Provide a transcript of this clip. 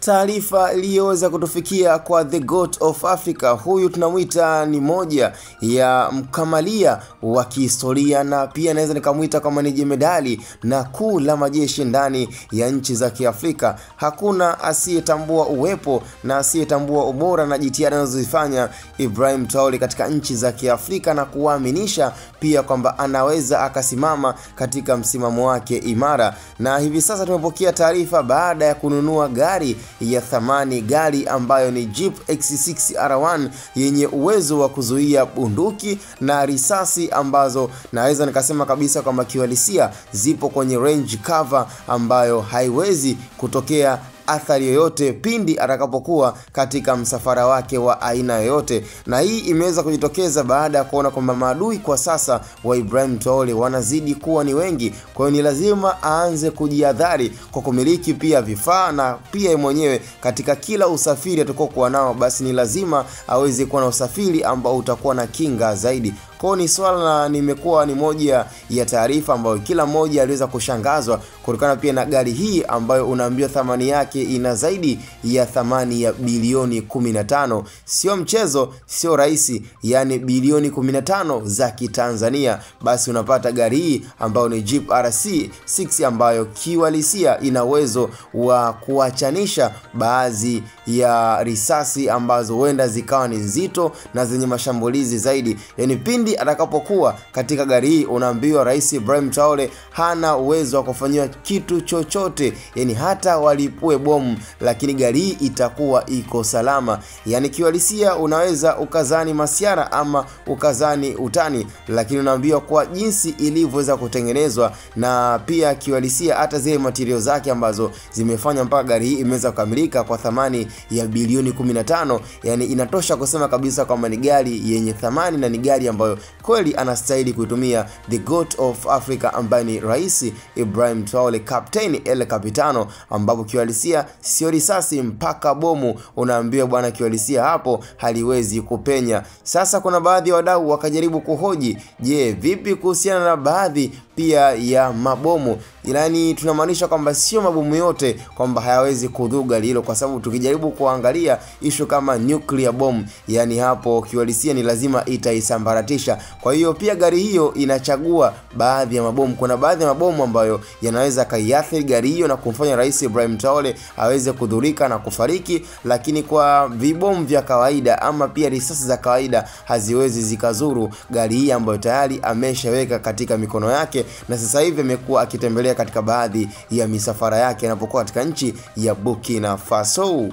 Taarifa iliyoweza kutufikia kwa the GOAT of Africa, huyu tunamuita ni moja ya mkamalia wa kihistoria, na pia naweza nikamuita kama ni jemedali na kuu la majeshi ndani ya nchi za Kiafrika. Hakuna asiyetambua uwepo na asiyetambua ubora na jitihada anazozifanya Ibrahim Traore katika nchi za Kiafrika, na kuaminisha pia kwamba anaweza akasimama katika msimamo wake imara. Na hivi sasa tumepokea taarifa baada ya kununua gari ya thamani, gari ambayo ni Jeep X6R1 yenye uwezo wa kuzuia bunduki na risasi ambazo naweza nikasema kabisa kwamba kiuhalisia zipo kwenye range cover ambayo haiwezi kutokea athari yoyote pindi atakapokuwa katika msafara wake wa aina yoyote. Na hii imeweza kujitokeza baada ya kuona kwamba maadui kwa sasa wa Ibrahim Traore wanazidi kuwa ni wengi. Kwa hiyo ni lazima aanze kujihadhari kwa kumiliki pia vifaa, na pia mwenyewe katika kila usafiri atakokuwa nao, basi ni lazima aweze kuwa na usafiri ambao utakuwa na kinga zaidi. Kwa ni swala na nimekuwa ni moja ya taarifa ambayo kila mmoja aliweza kushangazwa kutokana pia na gari hii ambayo unaambiwa thamani yake ina zaidi ya thamani ya bilioni 15. Sio mchezo, sio rahisi, yani bilioni 15 za Kitanzania. Basi unapata gari hii ambayo ni Jeep RC6 ambayo kiuhalisia ina uwezo wa kuachanisha baadhi ya risasi ambazo huenda zikawa ni nzito na zenye mashambulizi zaidi. Yani pindi atakapokuwa katika gari hii unaambiwa Rais Ibrahim Traore hana uwezo wa kufanyia kitu chochote, yani hata walipue bomu, lakini gari hii itakuwa iko salama. Yani kiuhalisia unaweza ukazani masiara ama ukazani utani, lakini unaambiwa kwa jinsi ilivyoweza kutengenezwa, na pia kiuhalisia hata zile material zake ambazo zimefanya mpaka gari hii imeweza kukamilika kwa thamani ya bilioni 15, yani inatosha kusema kabisa kwamba ni gari yenye thamani na ni gari ambayo kweli anastahili kuitumia the GOAT of Africa ambaye ni Rais Ibrahim Traore, Captain El Capitano, ambapo kiuhalisia sio risasi mpaka bomu unaambiwa bwana, kiuhalisia hapo haliwezi kupenya. Sasa kuna baadhi ya wadau wakajaribu kuhoji, je, vipi kuhusiana na baadhi pia ya mabomu? Yani tunamaanisha kwamba sio mabomu yote kwamba hayawezi kudhuga hilo, kwa sababu tukijaribu kuangalia issue kama nuclear bomb, yani hapo kiuhalisia ni lazima itaisambaratisha. Kwa hiyo pia gari hiyo inachagua baadhi ya mabomu. Kuna baadhi ya mabomu ambayo yanaweza kaiathiri gari hiyo na kumfanya Rais Ibrahim Traore aweze kudhurika na kufariki, lakini kwa vibomu vya kawaida ama pia risasi za kawaida haziwezi zikazuru gari hii ambayo tayari ameshaweka katika mikono yake, na sasa hivi amekuwa akitembelea katika baadhi ya misafara yake anapokuwa katika nchi ya Burkina Faso.